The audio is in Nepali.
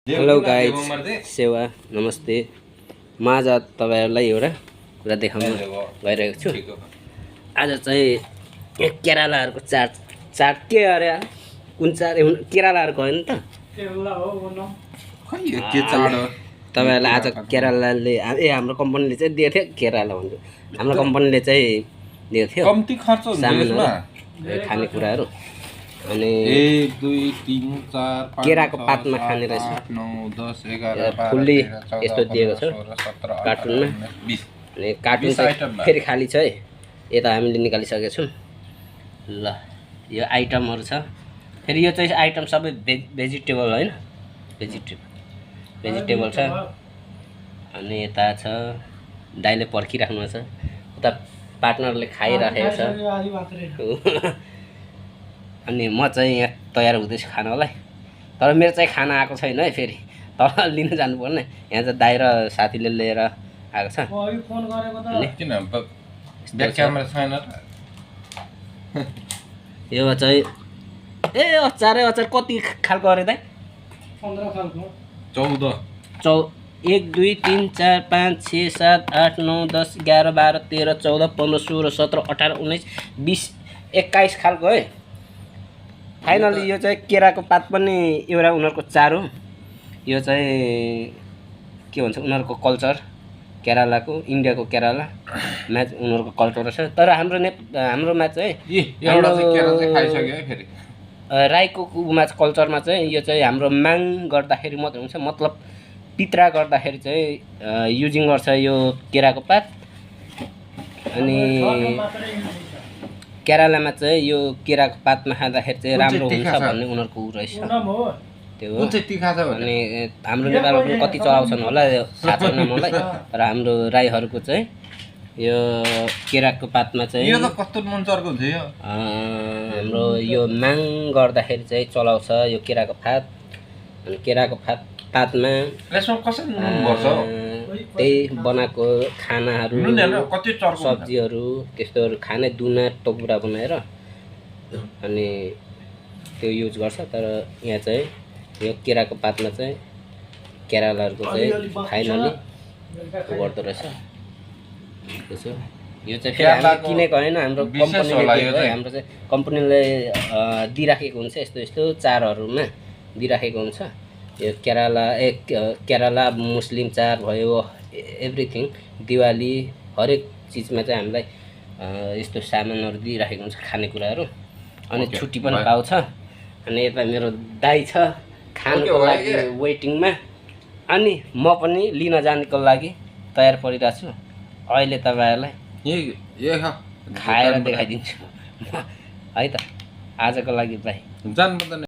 हेलो गाइज, सेवा नमस्ते। म आज तपाईहरुलाई एउटा कुरा देखाउन गइरहेको छु। आज चाहिँ केरालाहरुको चाट के अरे कुन चाट केरालाहरुको हैन त? केरला हो न। खै यो के चाड हो? तपाईहरुलाई आज केरालाले हाम्रो कम्पनीले चाहिँ दिएको थियो। केराला भन्छु, हाम्रो कम्पनीले चाहिँ दिएको थियो। कम्ती खर्च हुन्छ यसमा खानेकुराहरु। अनि 1 2 3 4 5 केराको पातमा खाने रहेछ। 8 9 10 11 12 फुल्ली 13 यस्तो दिएको छ 16 17 कार्टुनमा। 20 अनि कार्टुन चाहिँ फेरि खाली छ है। यता हामीले निकालिसकेका छौं। ल यो आइटमहरु छ। फेरि यो चाहिँ आइटम सबै भेजिटेबल हैन, भेजिटेबल छ। अनि यता छ दाइले पर्खिराख्नु छ। उता पार्टनरले खाइराखेको छ। अनि म चाहिँ यहाँ तयार हुँदैछु खानलाई। तर मेरो चाहिँ खाना आएको छैन है। फेरि तल लिन जानुपर्ने। यहाँ चाहिँ दाइ र साथीले लिएर आएको छ। फोन गरेको त किन ब्याक क्यामेरा छैन र? यो चाहिँ अचारै कति खालको अरे दाइ? 15 खालको 14 1 2 3 4 5 6 7 8 9 10 11 12 13 14 15 16 17 18 19 20 21 खालको है। फाइनली यो चाहिँ केराको पात पनि एउटा उनीहरुको चाड हो। यो चाहिँ के भन्छ उनीहरुको कल्चर, केरलाको, इन्डियाको केरला म्याच उनीहरुको कल्चर छ। तर हाम्रोमा चाहिँ एउटा चाहिँ केरा चाहिँ खाइसक्यो है फेरि। राईको उमा कल्चरमा चाहिँ यो चाहिँ हाम्रो माग गर्दाखेरि मात्र हुन्छ। मतलब पित्रा गर्दाखेरि चाहिँ युजिङ गर्छ यो केराको पात। अनि केरलामा चाहिँ यो केराको पातमा खाँदाखेरि चाहिँ राम्रो हुन्छ भन्ने उनीहरुको उ रहेछ। त्यो हो। कुन चाहिँ तिखा छ भने? अनि हाम्रो नेपालमा पनि कति चलाउँछन् होला थाहा छैन मलाई। तर हाम्रो राईहरुको चाहिँ यो केराको पातमा चाहिँ यो त कस्तो नुनचर्को हुन्छ यो? हाम्रो यो माग गर्दाखेरि चाहिँ चलाउँछ यो केराको पात। अनि केराको पातमा यसमा कसरी नुन भर्छ? त्यही बनाएको खानाहरु, नुन हैन कति चर्को हुन्छ? सब्जीहरु त्यस्तोहरु खाने दुना टोपुरा बनाएर अनि त्यो युज गर्छ। तर यहाँ चाहिँ यो केराको पातमा चाहिँ केरलाहरुको चाहिँ फाइनली गर्दो रहेछ। त्यसो यो चाहिँ फेरि हामीले किनेको हैन, हाम्रो कम्पनीले दिएको हो। हाम्रो चाहिँ कम्पनीले दिइराखेको हुन्छ। यस्तो यस्तो चाडहरुमा दिइराखेको हुन्छ। यो केरला मुस्लिम चाड भयो, एभ्रिथिङ, दिवाली हरेक चीजमा चाहिँ हामीलाई यस्तो सामानहरु दिइराखेको हुन्छ, खानेकुराहरु। अनि छुट्टी पनि पाउँछ। अनि यता मेरो दाइ छ खानको लागि वेटिङमा। अनि म पनि लिन जानको लागि तयार परिरहेको छु। अहिले तपाईहरुलाई खाएर देखाइदिन्छु है त। आजको लागि बाइ। जान पर्दैन।